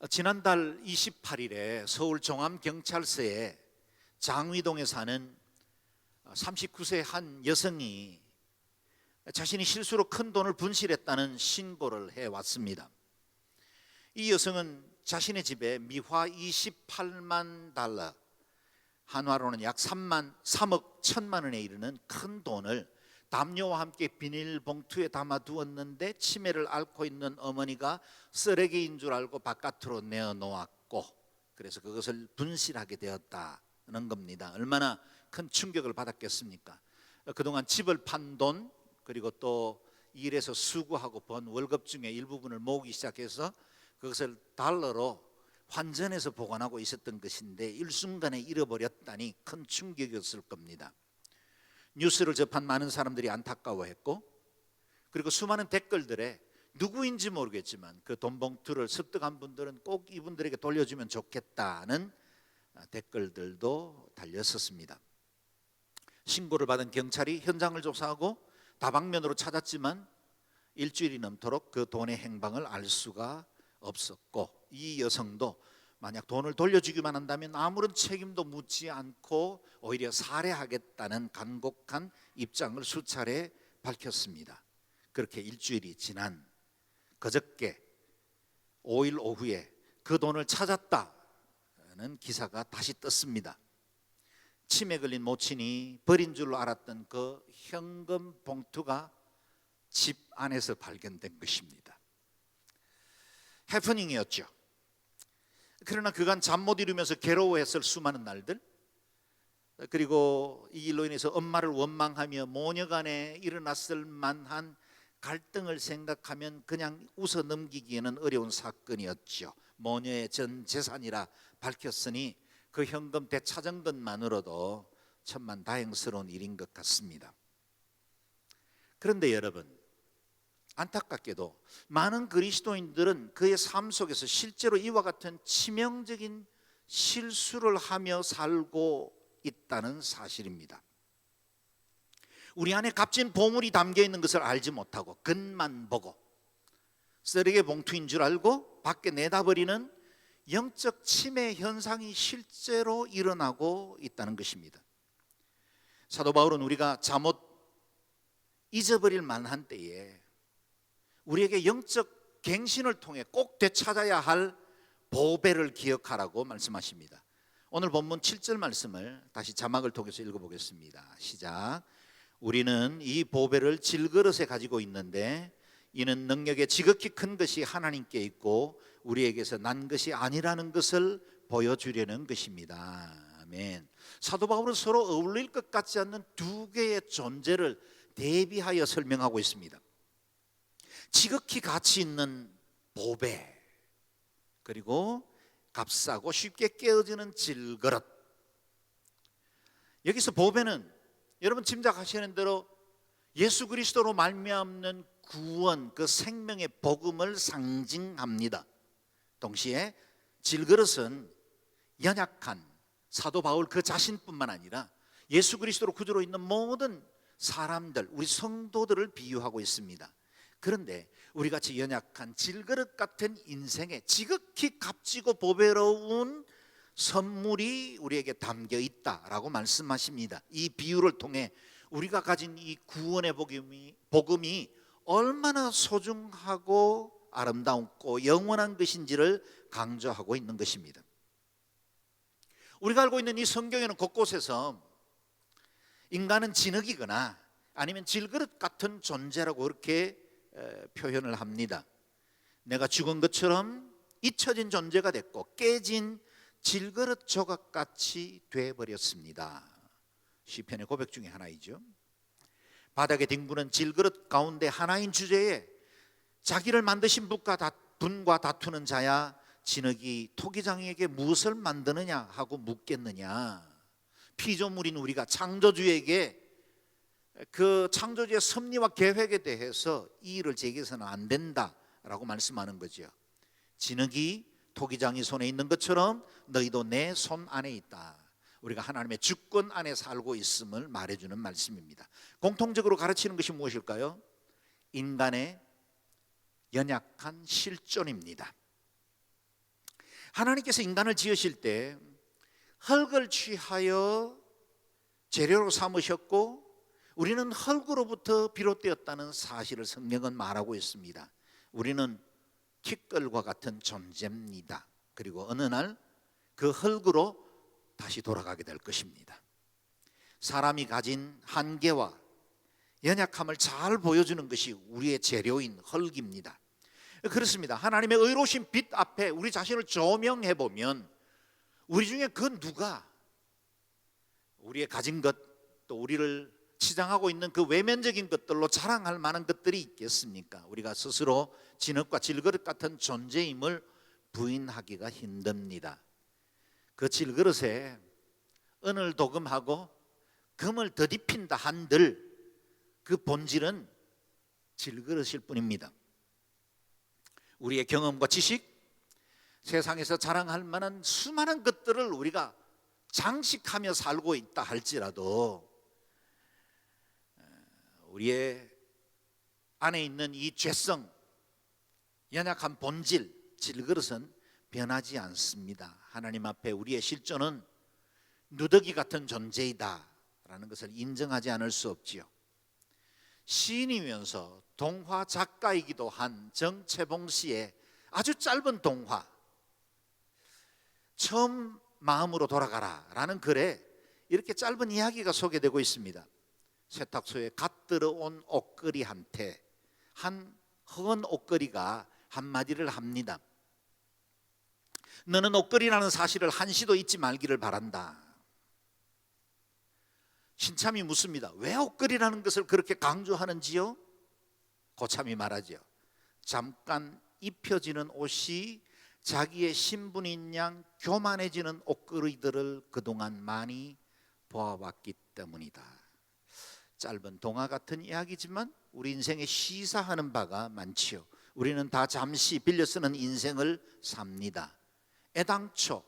지난달 28일에 서울 종암경찰서에 장위동에 사는 39세 한 여성이 자신이 실수로 큰 돈을 분실했다는 신고를 해왔습니다. 이 여성은 자신의 집에 미화 28만 달러, 한화로는 약 3억 1천만 원에 이르는 큰 돈을 담요와 함께 비닐봉투에 담아두었는데 치매를 앓고 있는 어머니가 쓰레기인 줄 알고 바깥으로 내어놓았고, 그래서 그것을 분실하게 되었다는 겁니다. 얼마나 큰 충격을 받았겠습니까? 그동안 집을 판 돈, 그리고 또 일해서 수고하고 번 월급 중에 일부분을 모으기 시작해서 그것을 달러로 환전해서 보관하고 있었던 것인데 일순간에 잃어버렸다니 큰 충격이었을 겁니다. 뉴스를 접한 많은 사람들이 안타까워했고, 그리고 수많은 댓글들에 누구인지 모르겠지만 그 돈 봉투를 습득한 분들은 꼭 이분들에게 돌려주면 좋겠다는 댓글들도 달렸었습니다. 신고를 받은 경찰이 현장을 조사하고 다방면으로 찾았지만 일주일이 넘도록 그 돈의 행방을 알 수가 없었고, 이 여성도 만약 돈을 돌려주기만 한다면 아무런 책임도 묻지 않고 오히려 살해하겠다는 간곡한 입장을 수차례 밝혔습니다. 그렇게 일주일이 지난 그저께 5일 오후에 그 돈을 찾았다는 기사가 다시 떴습니다. 치매 걸린 모친이 버린 줄로 알았던 그 현금 봉투가 집 안에서 발견된 것입니다. 해프닝이었죠. 그러나 그간 잠 못 이루면서 괴로워했을 수많은 날들, 그리고 이 일로 인해서 엄마를 원망하며 모녀간에 일어났을 만한 갈등을 생각하면 그냥 웃어 넘기기에는 어려운 사건이었죠. 모녀의 전 재산이라 밝혔으니 그 현금 되찾은 것만으로도 천만다행스러운 일인 것 같습니다. 그런데 여러분, 안타깝게도 많은 그리스도인들은 그의 삶 속에서 실제로 이와 같은 치명적인 실수를 하며 살고 있다는 사실입니다. 우리 안에 값진 보물이 담겨 있는 것을 알지 못하고 겉만 보고 쓰레기 봉투인 줄 알고 밖에 내다버리는 영적 치매 현상이 실제로 일어나고 있다는 것입니다. 사도 바울은 우리가 잠옷 잊어버릴 만한 때에 우리에게 영적 갱신을 통해 꼭 되찾아야 할 보배를 기억하라고 말씀하십니다. 오늘 본문 7절 말씀을 다시 자막을 통해서 읽어보겠습니다. 시작. 우리는 이 보배를 질그릇에 가지고 있는데 이는 능력의 지극히 큰 것이 하나님께 있고 우리에게서 난 것이 아니라는 것을 보여주려는 것입니다. 아멘. 사도 바울은 서로 어울릴 것 같지 않는 두 개의 존재를 대비하여 설명하고 있습니다. 지극히 가치 있는 보배, 그리고 값싸고 쉽게 깨어지는 질그릇. 여기서 보배는 여러분 짐작하시는 대로 예수 그리스도로 말미암는 구원, 그 생명의 복음을 상징합니다. 동시에 질그릇은 연약한 사도 바울 그 자신뿐만 아니라 예수 그리스도로 구주로 있는 모든 사람들, 우리 성도들을 비유하고 있습니다. 그런데 우리같이 연약한 질그릇 같은 인생에 지극히 값지고 보배로운 선물이 우리에게 담겨 있다라고 말씀하십니다. 이 비유를 통해 우리가 가진 이 구원의 복음이 얼마나 소중하고 아름다웠고 영원한 것인지를 강조하고 있는 것입니다. 우리가 알고 있는 이 성경에는 곳곳에서 인간은 진흙이거나 아니면 질그릇 같은 존재라고 그렇게 표현을 합니다. 내가 죽은 것처럼 잊혀진 존재가 됐고 깨진 질그릇 조각같이 돼버렸습니다. 시편의 고백 중에 하나이죠. 바닥에 뒹구는 질그릇 가운데 하나인 주제에 자기를 만드신 분과 다투는 자야 진흙이 토기장에게 무엇을 만드느냐 하고 묻겠느냐. 피조물인 우리가 창조주에게 그 창조주의 섭리와 계획에 대해서 이의를 제기해서는 안 된다라고 말씀하는 거죠. 진흙이 토기장이 손에 있는 것처럼 너희도 내 손 안에 있다. 우리가 하나님의 주권 안에 살고 있음을 말해주는 말씀입니다. 공통적으로 가르치는 것이 무엇일까요? 인간의 연약한 실존입니다. 하나님께서 인간을 지으실 때 흙을 취하여 재료로 삼으셨고 우리는 흙으로부터 비롯되었다는 사실을 성경은 말하고 있습니다. 우리는 티끌과 같은 존재입니다. 그리고 어느 날 그 흙으로 다시 돌아가게 될 것입니다. 사람이 가진 한계와 연약함을 잘 보여주는 것이 우리의 재료인 흙입니다. 그렇습니다. 하나님의 의로우신 빛 앞에 우리 자신을 조명해 보면 우리 중에 그 누가 우리의 가진 것, 또 우리를 치장하고 있는 그 외면적인 것들로 자랑할 만한 것들이 있겠습니까? 우리가 스스로 진흙과 질그릇 같은 존재임을 부인하기가 힘듭니다. 그 질그릇에 은을 도금하고 금을 더딥힌다 한들 그 본질은 질그릇일 뿐입니다. 우리의 경험과 지식, 세상에서 자랑할 만한 수많은 것들을 우리가 장식하며 살고 있다 할지라도 우리의 안에 있는 이 죄성, 연약한 본질, 질그릇은 변하지 않습니다. 하나님 앞에 우리의 실존은 누더기 같은 존재이다 라는 것을 인정하지 않을 수 없지요. 시인이면서 동화 작가이기도 한 정채봉 씨의 아주 짧은 동화 처음 마음으로 돌아가라 라는 글에 이렇게 짧은 이야기가 소개되고 있습니다. 세탁소에 갓 들어온 옷걸이한테 한 흑은 옷걸이가 한마디를 합니다. 너는 옷걸이라는 사실을 한시도 잊지 말기를 바란다. 신참이 묻습니다. 왜 옷걸이라는 것을 그렇게 강조하는지요? 고참이 말하죠. 잠깐 입혀지는 옷이 자기의 신분인 양 교만해지는 옷걸이들을 그동안 많이 보아왔기 때문이다. 짧은 동화 같은 이야기지만 우리 인생에 시사하는 바가 많지요. 우리는 다 잠시 빌려 쓰는 인생을 삽니다. 애당초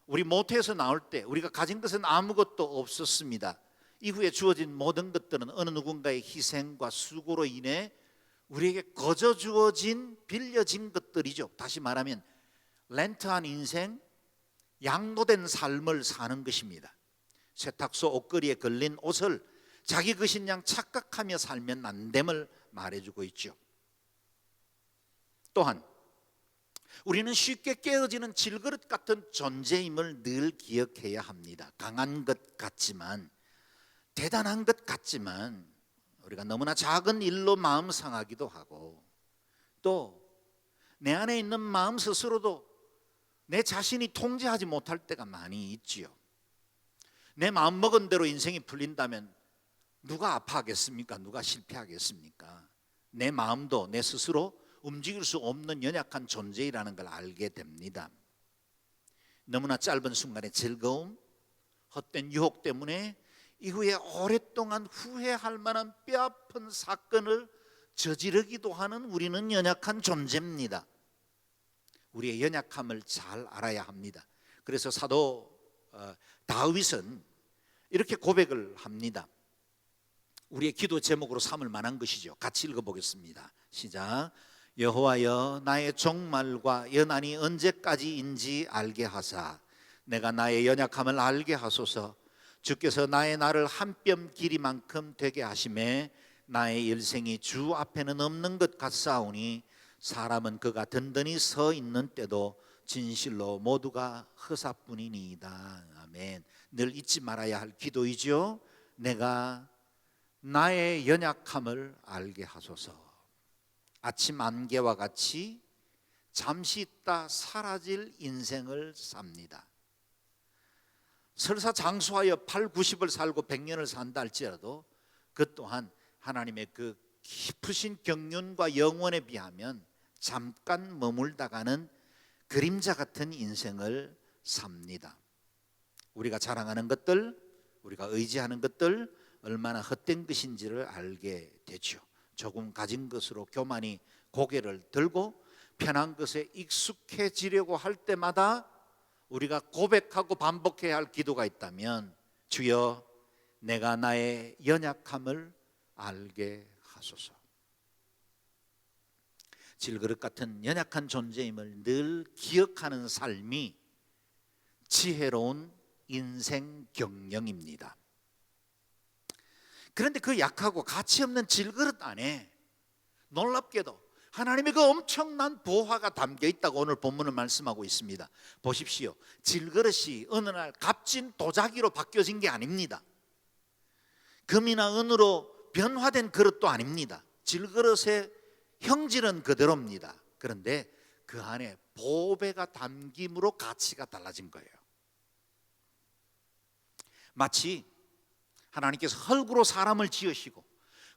우리 모태에서 나올 때 우리가 가진 것은 아무것도 없었습니다. 이후에 주어진 모든 것들은 어느 누군가의 희생과 수고로 인해 우리에게 거저 주어진 빌려진 것들이죠. 다시 말하면 렌트한 인생, 양도된 삶을 사는 것입니다. 세탁소 옷걸이에 걸린 옷을 자기 것인 양 착각하며 살면 안 됨을 말해주고 있죠. 또한 우리는 쉽게 깨어지는 질그릇 같은 존재임을 늘 기억해야 합니다. 강한 것 같지만, 대단한 것 같지만 우리가 너무나 작은 일로 마음 상하기도 하고 또 내 안에 있는 마음 스스로도 내 자신이 통제하지 못할 때가 많이 있지요. 내 마음 먹은 대로 인생이 풀린다면 누가 아파하겠습니까? 누가 실패하겠습니까? 내 마음도 내 스스로 움직일 수 없는 연약한 존재이라는 걸 알게 됩니다. 너무나 짧은 순간의 즐거움, 헛된 유혹 때문에 이후에 오랫동안 후회할 만한 뼈아픈 사건을 저지르기도 하는 우리는 연약한 존재입니다. 우리의 연약함을 잘 알아야 합니다. 그래서 사도 다윗은 이렇게 고백을 합니다. 우리의 기도 제목으로 삼을 만한 것이죠. 같이 읽어보겠습니다. 시작. 여호와여, 나의 종말과 연한이 언제까지인지 알게 하사 내가 나의 연약함을 알게 하소서. 주께서 나의 날을 한 뼘 길이만큼 되게 하심에 나의 일생이 주 앞에는 없는 것 같사오니 사람은 그가 든든히 서 있는 때도 진실로 모두가 허사뿐이니이다. 아멘. 늘 잊지 말아야 할 기도이죠. 내가 나의 연약함을 알게 하소서. 아침 안개와 같이 잠시 있다 사라질 인생을 삽니다. 설사 장수하여 8, 90을 살고 100년을 산다 할지라도 그 또한 하나님의 그 깊으신 경륜과 영원에 비하면 잠깐 머물다가는 그림자 같은 인생을 삽니다. 우리가 자랑하는 것들, 우리가 의지하는 것들 얼마나 헛된 것인지를 알게 되죠. 조금 가진 것으로 교만히 고개를 들고 편한 것에 익숙해지려고 할 때마다 우리가 고백하고 반복해야 할 기도가 있다면 주여, 내가 나의 연약함을 알게 하소서. 질그릇 같은 연약한 존재임을 늘 기억하는 삶이 지혜로운 인생 경영입니다. 그런데 그 약하고 가치 없는 질그릇 안에 놀랍게도 하나님의 그 엄청난 보화가 담겨 있다고 오늘 본문은 말씀하고 있습니다. 보십시오. 질그릇이 어느 날 값진 도자기로 바뀌어진 게 아닙니다. 금이나 은으로 변화된 그릇도 아닙니다. 질그릇의 형질은 그대로입니다. 그런데 그 안에 보배가 담김으로 가치가 달라진 거예요. 마치 하나님께서 흙으로 사람을 지으시고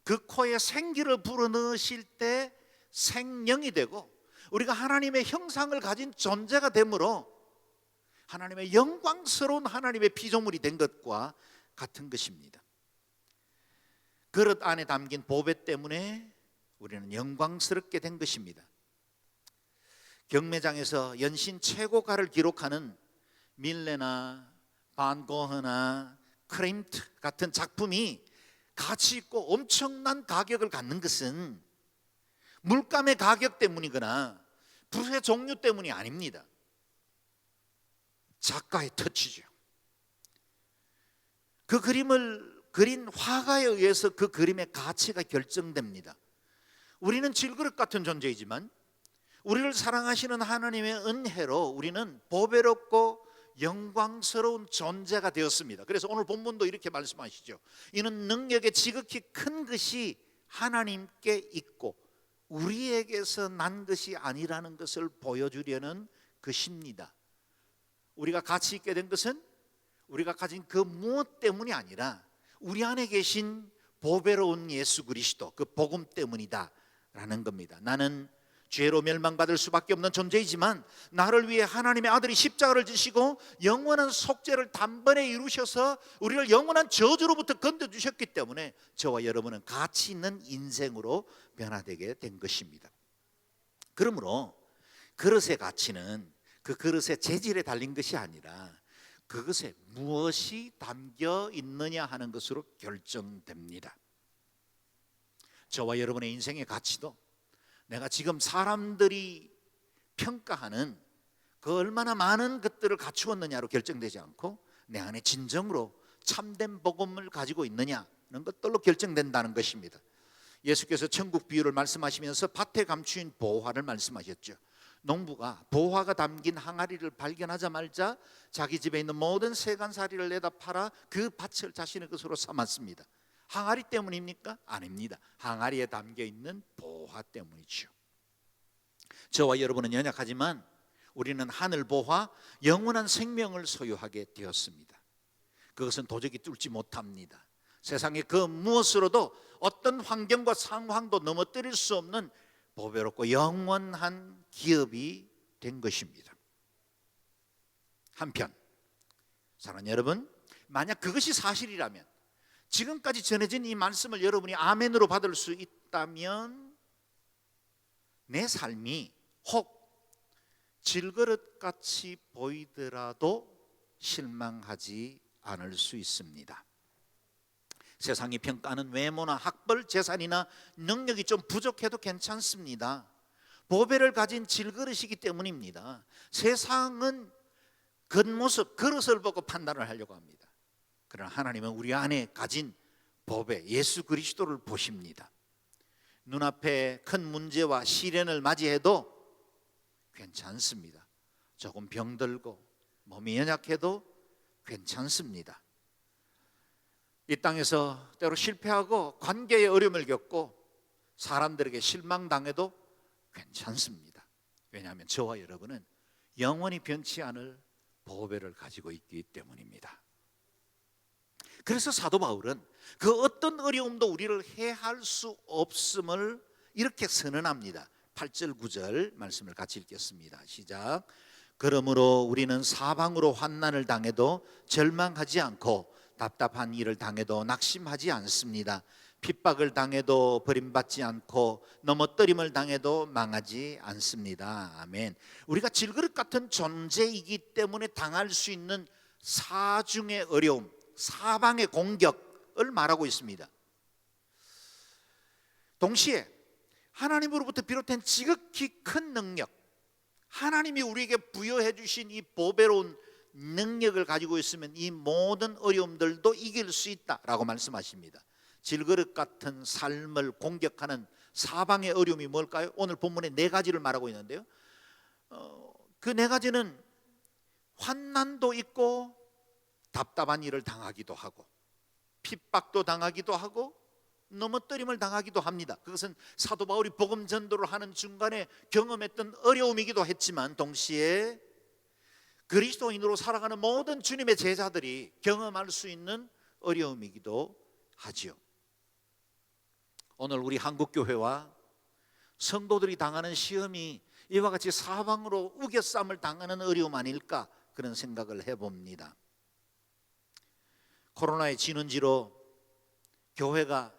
그 코에 생기를 불어넣으실 때 생명이 되고 우리가 하나님의 형상을 가진 존재가 되므로 하나님의 영광스러운 하나님의 피조물이 된 것과 같은 것입니다. 그릇 안에 담긴 보배 때문에 우리는 영광스럽게 된 것입니다. 경매장에서 연신 최고가를 기록하는 밀레나 반 고흐나 크림트 같은 작품이 가치 있고 엄청난 가격을 갖는 것은 물감의 가격 때문이거나 붓의 종류 때문이 아닙니다. 작가의 터치죠. 그 그림을 그린 화가에 의해서 그 그림의 가치가 결정됩니다. 우리는 질그릇 같은 존재이지만 우리를 사랑하시는 하나님의 은혜로 우리는 보배롭고 영광스러운 존재가 되었습니다. 그래서 오늘 본문도 이렇게 말씀하시죠. 이는 능력의 지극히 큰 것이 하나님께 있고 우리에게서 난 것이 아니라는 것을 보여주려는 것입니다. 우리가 가치 있게 된 것은 우리가 가진 그 무엇 때문이 아니라 우리 안에 계신 보배로운 예수 그리스도 그 복음 때문이다 라는 겁니다. 나는 죄로 멸망받을 수밖에 없는 존재이지만 나를 위해 하나님의 아들이 십자가를 지시고 영원한 속죄를 단번에 이루셔서 우리를 영원한 저주로부터 건져주셨기 때문에 저와 여러분은 가치 있는 인생으로 변화되게 된 것입니다. 그러므로 그릇의 가치는 그 그릇의 재질에 달린 것이 아니라 그것에 무엇이 담겨 있느냐 하는 것으로 결정됩니다. 저와 여러분의 인생의 가치도 내가 지금 사람들이 평가하는 그 얼마나 많은 것들을 갖추었느냐로 결정되지 않고 내 안에 진정으로 참된 복음을 가지고 있느냐는 것들로 결정된다는 것입니다. 예수께서 천국 비유를 말씀하시면서 밭에 감추인 보화를 말씀하셨죠. 농부가 보화가 담긴 항아리를 발견하자마자 자기 집에 있는 모든 세간살이를 내다 팔아 그 밭을 자신의 것으로 삼았습니다. 항아리 때문입니까? 아닙니다. 항아리에 담겨 있는 보화 때문이죠. 저와 여러분은 연약하지만 우리는 하늘 보화, 영원한 생명을 소유하게 되었습니다. 그것은 도저히 뚫지 못합니다. 세상의 그 무엇으로도 어떤 환경과 상황도 넘어뜨릴 수 없는 보배롭고 영원한 기업이 된 것입니다. 한편 사랑하는 여러분, 만약 그것이 사실이라면 지금까지 전해진 이 말씀을 여러분이 아멘으로 받을 수 있다면 내 삶이 혹 질그릇같이 보이더라도 실망하지 않을 수 있습니다. 세상이 평가하는 외모나 학벌, 재산이나 능력이 좀 부족해도 괜찮습니다. 보배를 가진 질그릇이기 때문입니다. 세상은 겉모습, 그릇을 보고 판단을 하려고 합니다. 그러나 하나님은 우리 안에 가진 보배, 예수 그리스도를 보십니다. 눈앞에 큰 문제와 시련을 맞이해도 괜찮습니다. 조금 병들고 몸이 연약해도 괜찮습니다. 이 땅에서 때로 실패하고 관계의 어려움을 겪고 사람들에게 실망당해도 괜찮습니다. 왜냐하면 저와 여러분은 영원히 변치 않을 보배를 가지고 있기 때문입니다. 그래서 사도 바울은 그 어떤 어려움도 우리를 해할 수 없음을 이렇게 선언합니다. 8절 9절 말씀을 같이 읽겠습니다. 시작. 그러므로 우리는 사방으로 환난을 당해도 절망하지 않고 답답한 일을 당해도 낙심하지 않습니다. 핍박을 당해도 버림받지 않고 넘어뜨림을 당해도 망하지 않습니다. 아멘. 우리가 질그릇 같은 존재이기 때문에 당할 수 있는 사중의 어려움, 사방의 공격을 말하고 있습니다. 동시에 하나님으로부터 비롯된 지극히 큰 능력, 하나님이 우리에게 부여해 주신 이 보배로운 능력을 가지고 있으면 이 모든 어려움들도 이길 수 있다라고 말씀하십니다. 질그릇 같은 삶을 공격하는 사방의 어려움이 뭘까요? 오늘 본문에 네 가지를 말하고 있는데요, 그 네 가지는 환난도 있고 답답한 일을 당하기도 하고 핍박도 당하기도 하고 넘어뜨림을 당하기도 합니다. 그것은 사도 바울이 복음 전도를 하는 중간에 경험했던 어려움이기도 했지만 동시에 그리스도인으로 살아가는 모든 주님의 제자들이 경험할 수 있는 어려움이기도 하지요. 오늘 우리 한국교회와 성도들이 당하는 시험이 이와 같이 사방으로 우겨쌈을 당하는 어려움 아닐까, 그런 생각을 해봅니다. 코로나의 진원지로 교회가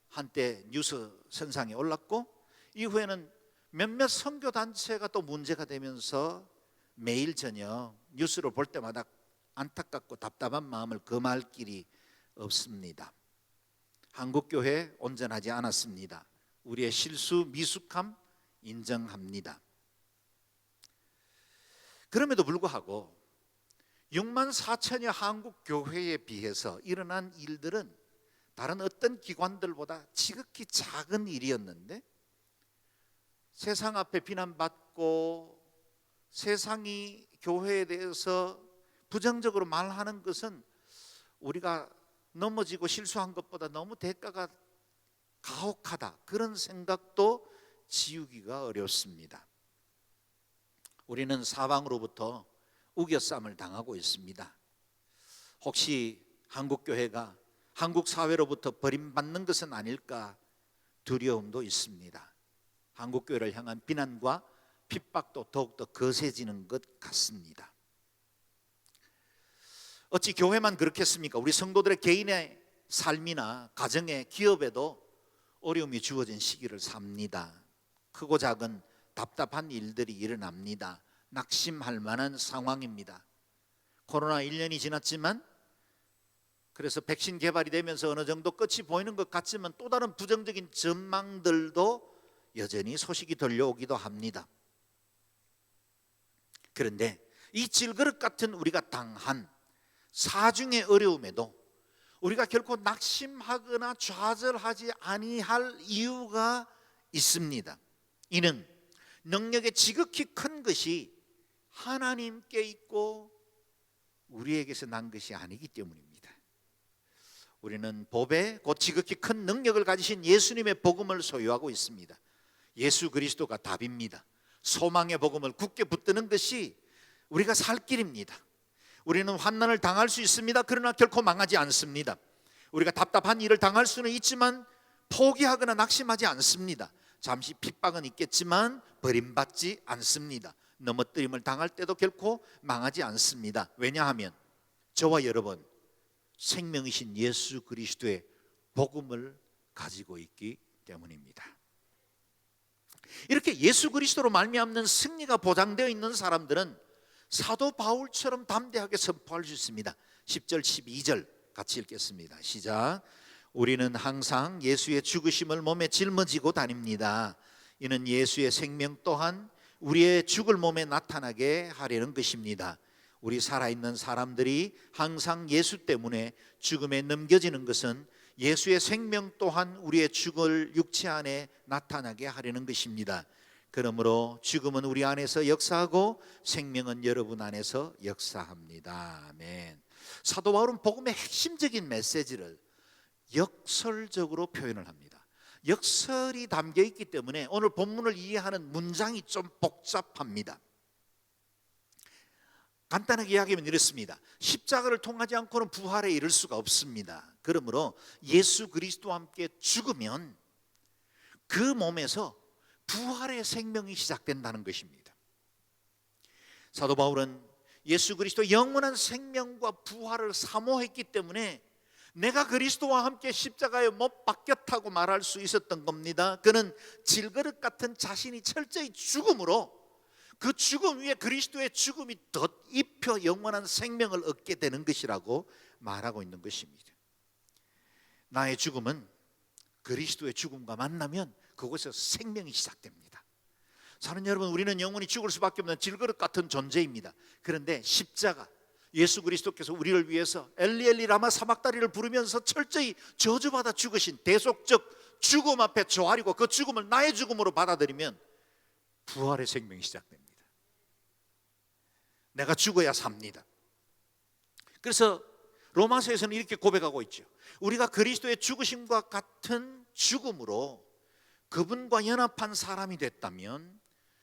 한때 뉴스 선상에 올랐고 이후에는 몇몇 선교단체가 또 문제가 되면서 매일 저녁 뉴스를 볼 때마다 안타깝고 답답한 마음을 금할 길이 없습니다. 한국교회 온전하지 않았습니다. 우리의 실수, 미숙함 인정합니다. 그럼에도 불구하고 6만 4천여 한국교회에 비해서 일어난 일들은 다른 어떤 기관들보다 지극히 작은 일이었는데 세상 앞에 비난받고 세상이 교회에 대해서 부정적으로 말하는 것은 우리가 넘어지고 실수한 것보다 너무 대가가 가혹하다, 그런 생각도 지우기가 어렵습니다. 우리는 사방으로부터 우겨쌈을 당하고 있습니다. 혹시 한국교회가 한국 사회로부터 버림받는 것은 아닐까 두려움도 있습니다. 한국교회를 향한 비난과 핍박도 더욱더 거세지는 것 같습니다. 어찌 교회만 그렇겠습니까? 우리 성도들의 개인의 삶이나 가정의 기업에도 어려움이 주어진 시기를 삽니다. 크고 작은 답답한 일들이 일어납니다. 낙심할 만한 상황입니다. 코로나 1년이 지났지만 그래서 백신 개발이 되면서 어느 정도 끝이 보이는 것 같지만 또 다른 부정적인 전망들도 여전히 소식이 들려오기도 합니다. 그런데 이 질그릇 같은 우리가 당한 사중의 어려움에도 우리가 결코 낙심하거나 좌절하지 아니할 이유가 있습니다. 이는 능력의 지극히 큰 것이 하나님께 있고 우리에게서 난 것이 아니기 때문입니다. 우리는 보배 곧 지극히 큰 능력을 가지신 예수님의 복음을 소유하고 있습니다. 예수 그리스도가 답입니다. 소망의 복음을 굳게 붙드는 것이 우리가 살 길입니다. 우리는 환난을 당할 수 있습니다. 그러나 결코 망하지 않습니다. 우리가 답답한 일을 당할 수는 있지만 포기하거나 낙심하지 않습니다. 잠시 핍박은 있겠지만 버림받지 않습니다. 넘어뜨림을 당할 때도 결코 망하지 않습니다. 왜냐하면 저와 여러분 생명이신 예수 그리스도의 복음을 가지고 있기 때문입니다. 이렇게 예수 그리스도로 말미암는 승리가 보장되어 있는 사람들은 사도 바울처럼 담대하게 선포할 수 있습니다. 10절 12절 같이 읽겠습니다. 시작. 우리는 항상 예수의 죽으심을 몸에 짊어지고 다닙니다. 이는 예수의 생명 또한 우리의 죽을 몸에 나타나게 하려는 것입니다. 우리 살아있는 사람들이 항상 예수 때문에 죽음에 넘겨지는 것은 예수의 생명 또한 우리의 죽을 육체 안에 나타나게 하려는 것입니다. 그러므로 죽음은 우리 안에서 역사하고 생명은 여러분 안에서 역사합니다. 아멘. 사도 바울은 복음의 핵심적인 메시지를 역설적으로 표현을 합니다. 역설이 담겨 있기 때문에 오늘 본문을 이해하는 문장이 좀 복잡합니다. 간단하게 이야기하면 이렇습니다. 십자가를 통하지 않고는 부활에 이를 수가 없습니다. 그러므로 예수 그리스도와 함께 죽으면 그 몸에서 부활의 생명이 시작된다는 것입니다. 사도 바울은 예수 그리스도 영원한 생명과 부활을 사모했기 때문에 내가 그리스도와 함께 십자가에 못 박혔다고 말할 수 있었던 겁니다. 그는 질그릇 같은 자신이 철저히 죽음으로 그 죽음 위에 그리스도의 죽음이 덧입혀 영원한 생명을 얻게 되는 것이라고 말하고 있는 것입니다. 나의 죽음은 그리스도의 죽음과 만나면 그곳에서 생명이 시작됩니다. 사는 여러분, 우리는 영원히 죽을 수밖에 없는 질그릇 같은 존재입니다. 그런데 십자가, 예수 그리스도께서 우리를 위해서 엘리 엘리 라마 사막다리를 부르면서 철저히 저주받아 죽으신 대속적 죽음 앞에 조아리고 그 죽음을 나의 죽음으로 받아들이면 부활의 생명이 시작됩니다. 내가 죽어야 삽니다. 그래서 로마서에서는 이렇게 고백하고 있죠. 우리가 그리스도의 죽으심과 같은 죽음으로 그분과 연합한 사람이 됐다면,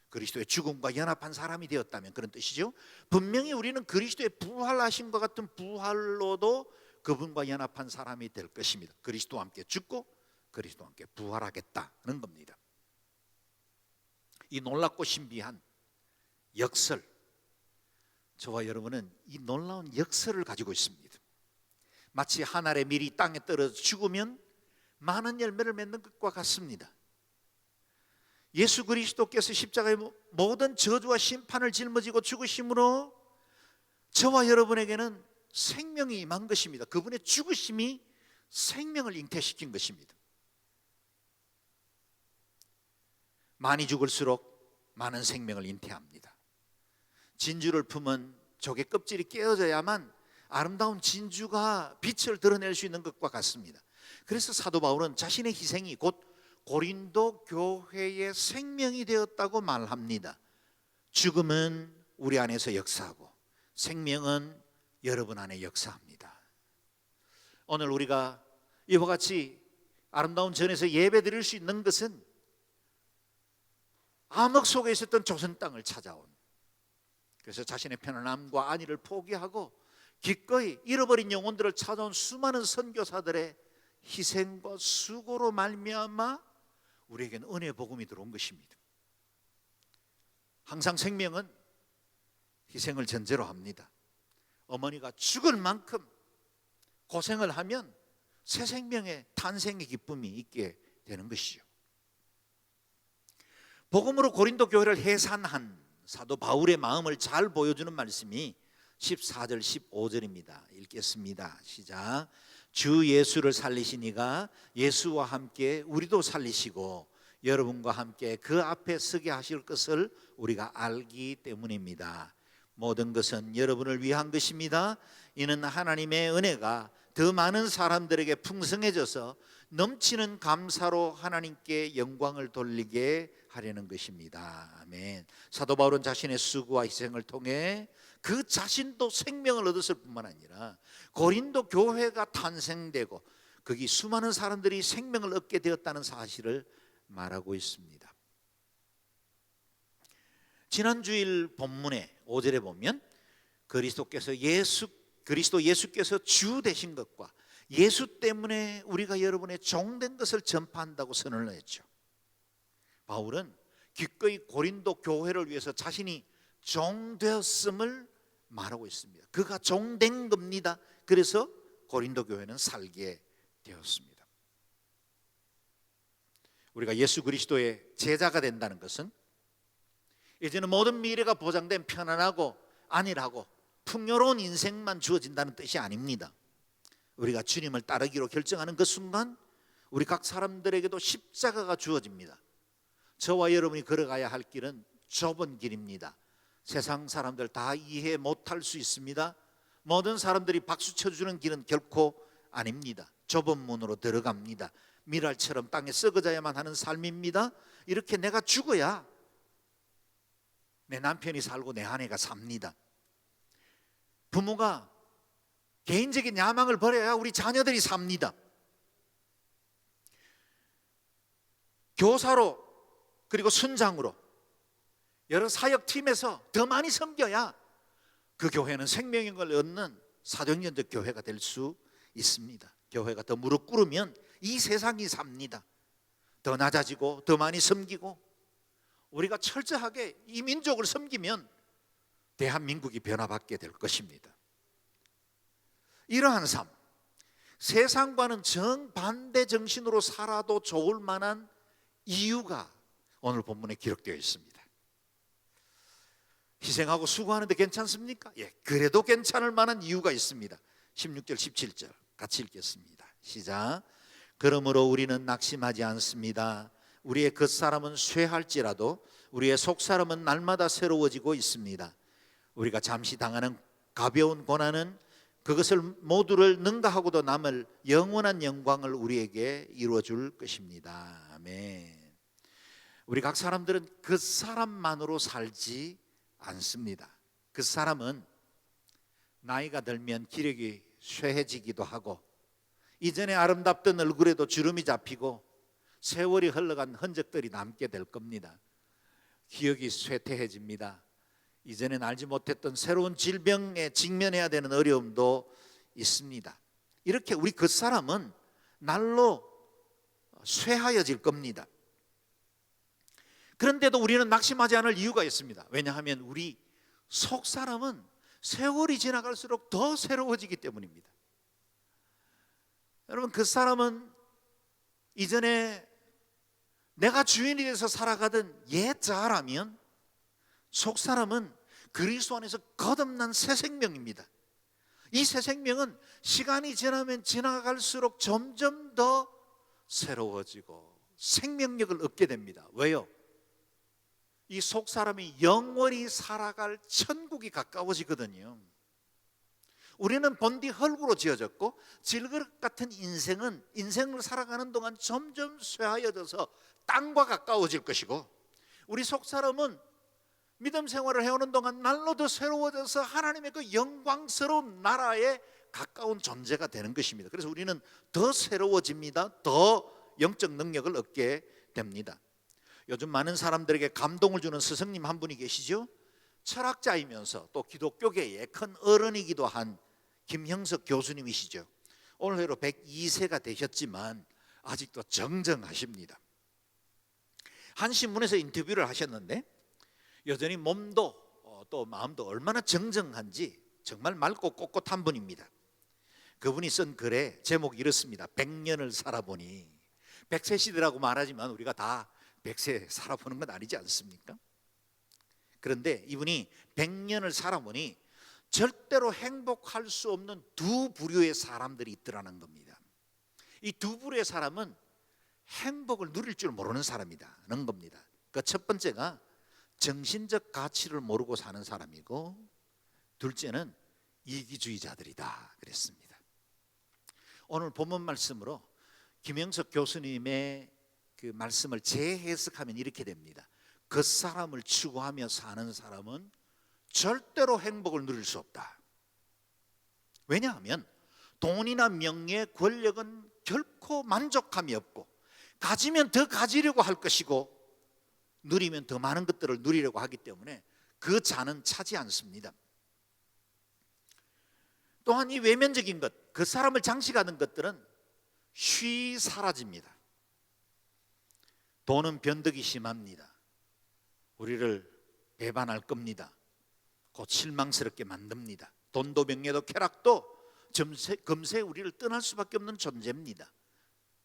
그리스도의 죽음과 연합한 사람이 되었다면 그런 뜻이죠. 분명히 우리는 그리스도의 부활하심과 같은 부활로도 그분과 연합한 사람이 될 것입니다. 그리스도와 함께 죽고 그리스도와 함께 부활하겠다는 겁니다. 이 놀랍고 신비한 역설, 저와 여러분은 이 놀라운 역설을 가지고 있습니다. 마치 한 알의 밀이 땅에 떨어져 죽으면 많은 열매를 맺는 것과 같습니다. 예수 그리스도께서 십자가의 모든 저주와 심판을 짊어지고 죽으심으로 저와 여러분에게는 생명이 임한 것입니다. 그분의 죽으심이 생명을 잉태시킨 것입니다. 많이 죽을수록 많은 생명을 잉태합니다. 진주를 품은 조개 껍질이 깨어져야만 아름다운 진주가 빛을 드러낼 수 있는 것과 같습니다. 그래서 사도 바울은 자신의 희생이 곧 고린도 교회의 생명이 되었다고 말합니다. 죽음은 우리 안에서 역사하고 생명은 여러분 안에 역사합니다. 오늘 우리가 이와 같이 아름다운 전에서 예배 드릴 수 있는 것은 암흑 속에 있었던 조선 땅을 찾아온, 그래서 자신의 편안함과 안위를 포기하고 기꺼이 잃어버린 영혼들을 찾아온 수많은 선교사들의 희생과 수고로 말미암아 우리에게는 은혜의 복음이 들어온 것입니다. 항상 생명은 희생을 전제로 합니다. 어머니가 죽을 만큼 고생을 하면 새 생명의 탄생의 기쁨이 있게 되는 것이죠. 복음으로 고린도 교회를 해산한 사도 바울의 마음을 잘 보여주는 말씀이 14절 15절입니다. 읽겠습니다. 시작. 주 예수를 살리신 이가 예수와 함께 우리도 살리시고 여러분과 함께 그 앞에 서게 하실 것을 우리가 알기 때문입니다. 모든 것은 여러분을 위한 것입니다. 이는 하나님의 은혜가 더 많은 사람들에게 풍성해져서 넘치는 감사로 하나님께 영광을 돌리게 하려는 것입니다. 아멘. 사도 바울은 자신의 수고와 희생을 통해 그 자신도 생명을 얻었을 뿐만 아니라 고린도 교회가 탄생되고 거기 수많은 사람들이 생명을 얻게 되었다는 사실을 말하고 있습니다. 지난 주일 본문의 5절에 보면 그리스도 예수께서 주 되신 것과 예수 때문에 우리가 여러분의 종된 것을 전파한다고 선언을 했죠. 바울은 기꺼이 고린도 교회를 위해서 자신이 종되었음을 말하고 있습니다. 그가 종된 겁니다. 그래서 고린도 교회는 살게 되었습니다. 우리가 예수 그리스도의 제자가 된다는 것은 이제는 모든 미래가 보장된 편안하고 안일하고 풍요로운 인생만 주어진다는 뜻이 아닙니다. 우리가 주님을 따르기로 결정하는 그 순간 우리 각 사람들에게도 십자가가 주어집니다. 저와 여러분이 걸어가야 할 길은 좁은 길입니다. 세상 사람들 다 이해 못할 수 있습니다. 모든 사람들이 박수 쳐주는 길은 결코 아닙니다. 좁은 문으로 들어갑니다. 미랄처럼 땅에 썩어져야만 하는 삶입니다. 이렇게 내가 죽어야 내 남편이 살고 내 아내가 삽니다. 부모가 개인적인 야망을 버려야 우리 자녀들이 삽니다. 교사로 그리고 순장으로 여러 사역팀에서 더 많이 섬겨야 그 교회는 생명을 얻는 사도행전적 교회가 될 수 있습니다. 교회가 더 무릎 꿇으면 이 세상이 삽니다. 더 낮아지고 더 많이 섬기고 우리가 철저하게 이 민족을 섬기면 대한민국이 변화받게 될 것입니다. 이러한 삶, 세상과는 정반대 정신으로 살아도 좋을 만한 이유가 오늘 본문에 기록되어 있습니다. 희생하고 수고하는데 괜찮습니까? 예, 그래도 괜찮을 만한 이유가 있습니다. 16절 17절 같이 읽겠습니다. 시작. 그러므로 우리는 낙심하지 않습니다. 우리의 겉사람은 쇠할지라도 우리의 속사람은 날마다 새로워지고 있습니다. 우리가 잠시 당하는 가벼운 고난은 그것을 모두를 능가하고도 남을 영원한 영광을 우리에게 이루어 줄 것입니다. 아멘. 우리 각 사람들은 그 사람만으로 살지 않습니다. 그 사람은 나이가 들면 기력이 쇠해지기도 하고 이전에 아름답던 얼굴에도 주름이 잡히고 세월이 흘러간 흔적들이 남게 될 겁니다. 기억이 쇠퇴해집니다. 이전엔 알지 못했던 새로운 질병에 직면해야 되는 어려움도 있습니다. 이렇게 우리 겉사람은 날로 쇠하여질 겁니다. 그런데도 우리는 낙심하지 않을 이유가 있습니다. 왜냐하면 우리 속사람은 세월이 지나갈수록 더 새로워지기 때문입니다. 여러분, 겉사람은 이전에 내가 주인이 돼서 살아가던 옛 자라면 속사람은 그리스도 안에서 거듭난 새 생명입니다. 이 새 생명은 시간이 지나면 지나갈수록 점점 더 새로워지고 생명력을 얻게 됩니다. 왜요? 이 속사람이 영원히 살아갈 천국이 가까워지거든요. 우리는 본디 흙으로 지어졌고 질그릇 같은 인생을 살아가는 동안 점점 쇠하여져서 땅과 가까워질 것이고, 우리 속사람은 믿음 생활을 해오는 동안 날로 더 새로워져서 하나님의 그 영광스러운 나라에 가까운 존재가 되는 것입니다. 그래서 우리는 더 새로워집니다. 더 영적 능력을 얻게 됩니다. 요즘 많은 사람들에게 감동을 주는 스승님 한 분이 계시죠. 철학자이면서 또 기독교계의 큰 어른이기도 한 김형석 교수님이시죠. 올해로 102세가 되셨지만 아직도 정정하십니다. 한 신문에서 인터뷰를 하셨는데 여전히 몸도 또 마음도 얼마나 정정한지 정말 맑고 꼿꼿한 분입니다. 그분이 쓴 글에 제목이 이렇습니다. 100년을 살아보니. 100세 시대라고 말하지만 우리가 다 100세 살아보는 건 아니지 않습니까? 그런데 이분이 100년을 살아보니 절대로 행복할 수 없는 두 부류의 사람들이 있더라는 겁니다. 이 두 부류의 사람은 행복을 누릴 줄 모르는 사람이라는 겁니다. 그 첫 번째가 정신적 가치를 모르고 사는 사람이고, 둘째는 이기주의자들이다 그랬습니다. 오늘 본문 말씀으로 김영석 교수님의 그 말씀을 재해석하면 이렇게 됩니다. 겉사람을 추구하며 사는 사람은 절대로 행복을 누릴 수 없다. 왜냐하면 돈이나 명예, 권력은 결코 만족함이 없고 가지면 더 가지려고 할 것이고 누리면 더 많은 것들을 누리려고 하기 때문에 그 자는 차지 않습니다. 또한 이 외면적인 것, 그 사람을 장식하는 것들은 쉬 사라집니다. 돈은 변덕이 심합니다. 우리를 배반할 겁니다. 곧 실망스럽게 만듭니다. 돈도 명예도 쾌락도 금세 우리를 떠날 수밖에 없는 존재입니다.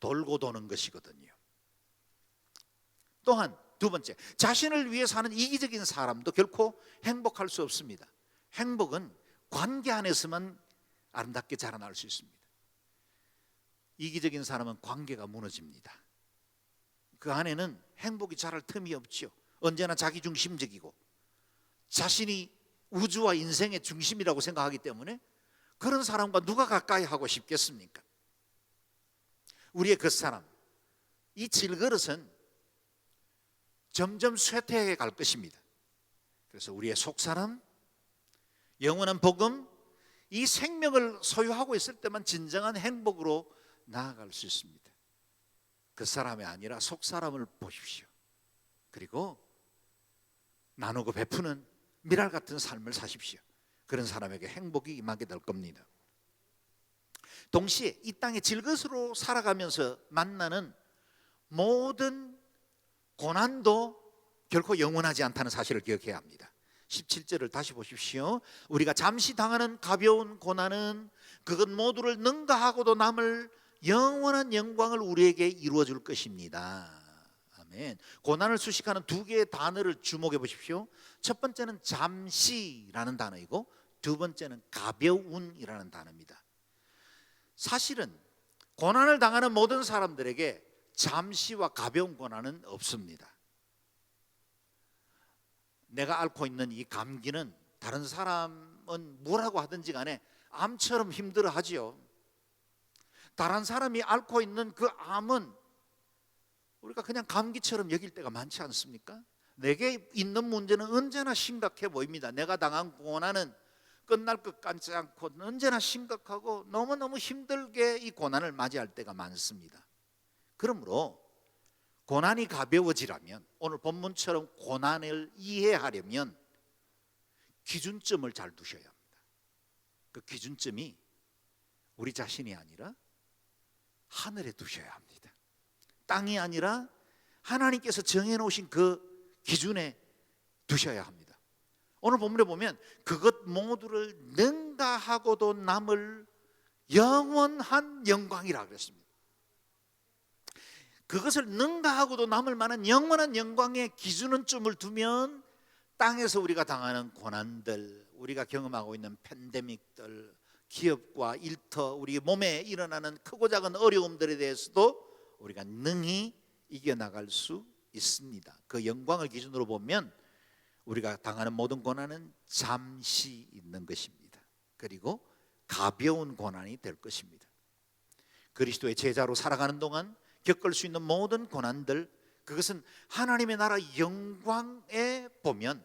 돌고 도는 것이거든요. 또한 두 번째, 자신을 위해 사는 이기적인 사람도 결코 행복할 수 없습니다. 행복은 관계 안에서만 아름답게 자라날 수 있습니다. 이기적인 사람은 관계가 무너집니다. 그 안에는 행복이 자랄 틈이 없죠. 언제나 자기중심적이고 자신이 우주와 인생의 중심이라고 생각하기 때문에 그런 사람과 누가 가까이 하고 싶겠습니까? 우리의 겉사람, 이 질그릇은 점점 쇠퇴해 갈 것입니다. 그래서 우리의 속사람, 영원한 복음, 이 생명을 소유하고 있을 때만 진정한 행복으로 나아갈 수 있습니다. 겉사람이 아니라 속사람을 보십시오. 그리고 나누고 베푸는 미랄 같은 삶을 사십시오. 그런 사람에게 행복이 임하게 될 겁니다. 동시에 이 땅의 질것으로 살아가면서 만나는 모든 고난도 결코 영원하지 않다는 사실을 기억해야 합니다. 17절을 다시 보십시오. 우리가 잠시 당하는 가벼운 고난은 그것 모두를 능가하고도 남을 영원한 영광을 우리에게 이루어 줄 것입니다. 아멘. 고난을 수식하는 두 개의 단어를 주목해 보십시오. 첫 번째는 잠시라는 단어이고 두 번째는 가벼운이라는 단어입니다. 사실은 고난을 당하는 모든 사람들에게 잠시와 가벼운 고난은 없습니다. 내가 앓고 있는 이 감기는 다른 사람은 뭐라고 하든지 간에 암처럼 힘들어하지요. 다른 사람이 앓고 있는 그 암은 우리가 그냥 감기처럼 여길 때가 많지 않습니까? 내게 있는 문제는 언제나 심각해 보입니다. 내가 당한 고난은 끝날 것 같지 않고 언제나 심각하고 너무너무 힘들게 이 고난을 맞이할 때가 많습니다. 그러므로 고난이 가벼워지려면, 오늘 본문처럼 고난을 이해하려면 기준점을 잘 두셔야 합니다. 그 기준점이 우리 자신이 아니라 하늘에 두셔야 합니다. 땅이 아니라 하나님께서 정해놓으신 그 기준에 두셔야 합니다. 오늘 본문에 보면 그것 모두를 능가하고도 남을 영원한 영광이라 그랬습니다. 그것을 능가하고도 남을 만한 영원한 영광의 기준점을 두면 땅에서 우리가 당하는 고난들, 우리가 경험하고 있는 팬데믹들, 기업과 일터, 우리 몸에 일어나는 크고 작은 어려움들에 대해서도 우리가 능히 이겨나갈 수 있습니다. 그 영광을 기준으로 보면 우리가 당하는 모든 고난은 잠시 있는 것입니다. 그리고 가벼운 고난이 될 것입니다. 그리스도의 제자로 살아가는 동안 겪을 수 있는 모든 고난들, 그것은 하나님의 나라 영광에 보면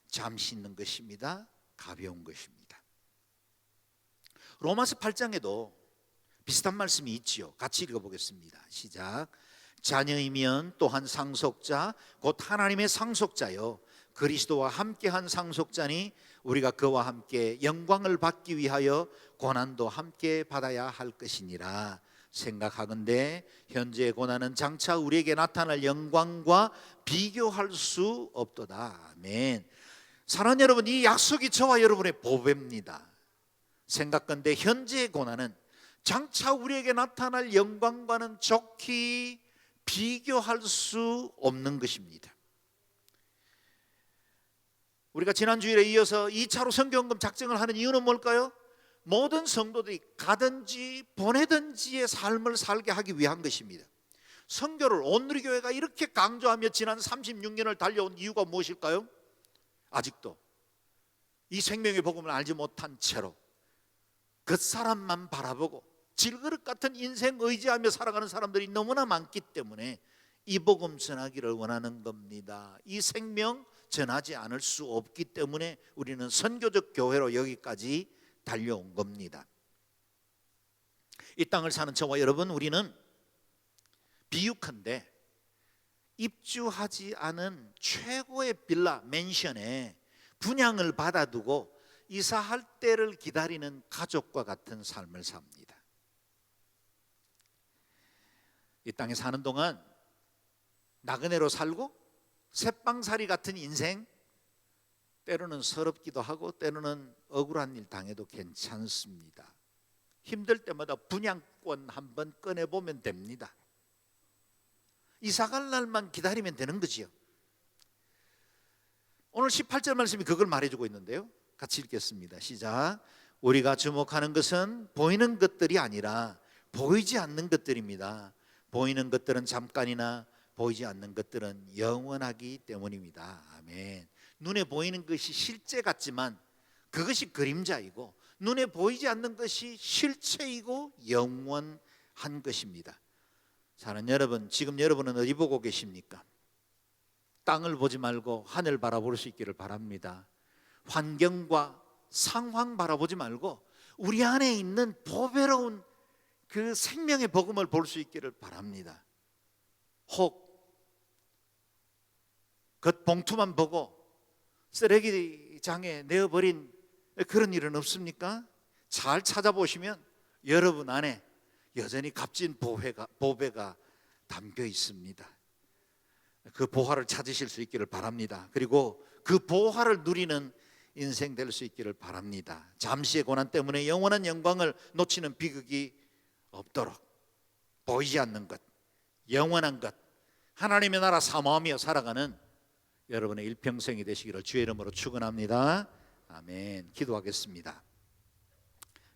잠시 있는 것입니다. 가벼운 것입니다. 로마서 8장에도 비슷한 말씀이 있지요. 같이 읽어보겠습니다. 시작. 자녀이면 또한 상속자 곧 하나님의 상속자요 그리스도와 함께한 상속자니 우리가 그와 함께 영광을 받기 위하여 고난도 함께 받아야 할 것이니라. 생각하건대 현재의 고난은 장차 우리에게 나타날 영광과 비교할 수 없도다. 아멘. 사랑하는 여러분, 이 약속이 저와 여러분의 보배입니다. 생각건대 현재의 고난은 장차 우리에게 나타날 영광과는 좋게 비교할 수 없는 것입니다. 우리가 지난 주일에 이어서 2차로 선교헌금 작정을 하는 이유는 뭘까요? 모든 성도들이 가든지 보내든지의 삶을 살게 하기 위한 것입니다. 선교를 온누리교회가 이렇게 강조하며 지난 36년을 달려온 이유가 무엇일까요? 아직도 이 생명의 복음을 알지 못한 채로 그 사람만 바라보고 질그릇 같은 인생 의지하며 살아가는 사람들이 너무나 많기 때문에 이 복음 전하기를 원하는 겁니다. 이 생명 전하지 않을 수 없기 때문에 우리는 선교적 교회로 여기까지 달려온 겁니다. 이 땅을 사는 저와 여러분, 우리는 비유컨대 입주하지 않은 최고의 빌라 맨션에 분양을 받아두고 이사할 때를 기다리는 가족과 같은 삶을 삽니다. 이 땅에 사는 동안 나그네로 살고 새빵살이 같은 인생, 때로는 서럽기도 하고 때로는 억울한 일 당해도 괜찮습니다. 힘들 때마다 분양권 한번 꺼내보면 됩니다. 이사갈 날만 기다리면 되는 거지요. 오늘 18절 말씀이 그걸 말해주고 있는데요. 같이 읽겠습니다. 시작. 우리가 주목하는 것은 보이는 것들이 아니라 보이지 않는 것들입니다. 보이는 것들은 잠깐이나 보이지 않는 것들은 영원하기 때문입니다. 아멘. 눈에 보이는 것이 실제 같지만 그것이 그림자이고 눈에 보이지 않는 것이 실체이고 영원한 것입니다. 사랑하는 여러분, 지금 여러분은 어디 보고 계십니까? 땅을 보지 말고 하늘 바라볼 수 있기를 바랍니다. 환경과 상황 바라보지 말고 우리 안에 있는 보배로운 그 생명의 복음을 볼 수 있기를 바랍니다. 혹 겉봉투만 보고 쓰레기장에 내어버린 그런 일은 없습니까? 잘 찾아보시면 여러분 안에 여전히 값진 보배가 담겨 있습니다. 그 보화를 찾으실 수 있기를 바랍니다. 그리고 그 보화를 누리는 인생 될 수 있기를 바랍니다. 잠시의 고난 때문에 영원한 영광을 놓치는 비극이 없도록 보이지 않는 것, 영원한 것, 하나님의 나라 사모하며 살아가는 여러분의 일평생이 되시기를 주의 이름으로 축원합니다. 아멘. 기도하겠습니다.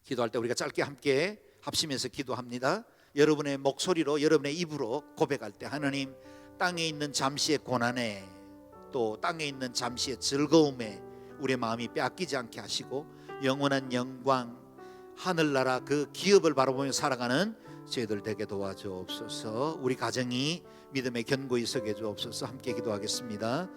기도할 때 우리가 짧게 함께 합심해서 기도합니다. 여러분의 목소리로, 여러분의 입으로 고백할 때 하나님, 땅에 있는 잠시의 고난에, 또 땅에 있는 잠시의 즐거움에 우리의 마음이 빼앗기지 않게 하시고 영원한 영광, 하늘나라 그 기업을 바라보며 살아가는 저희들 되게 도와주옵소서. 우리 가정이 믿음의 견고히 서게 주옵소서. 함께 기도하겠습니다.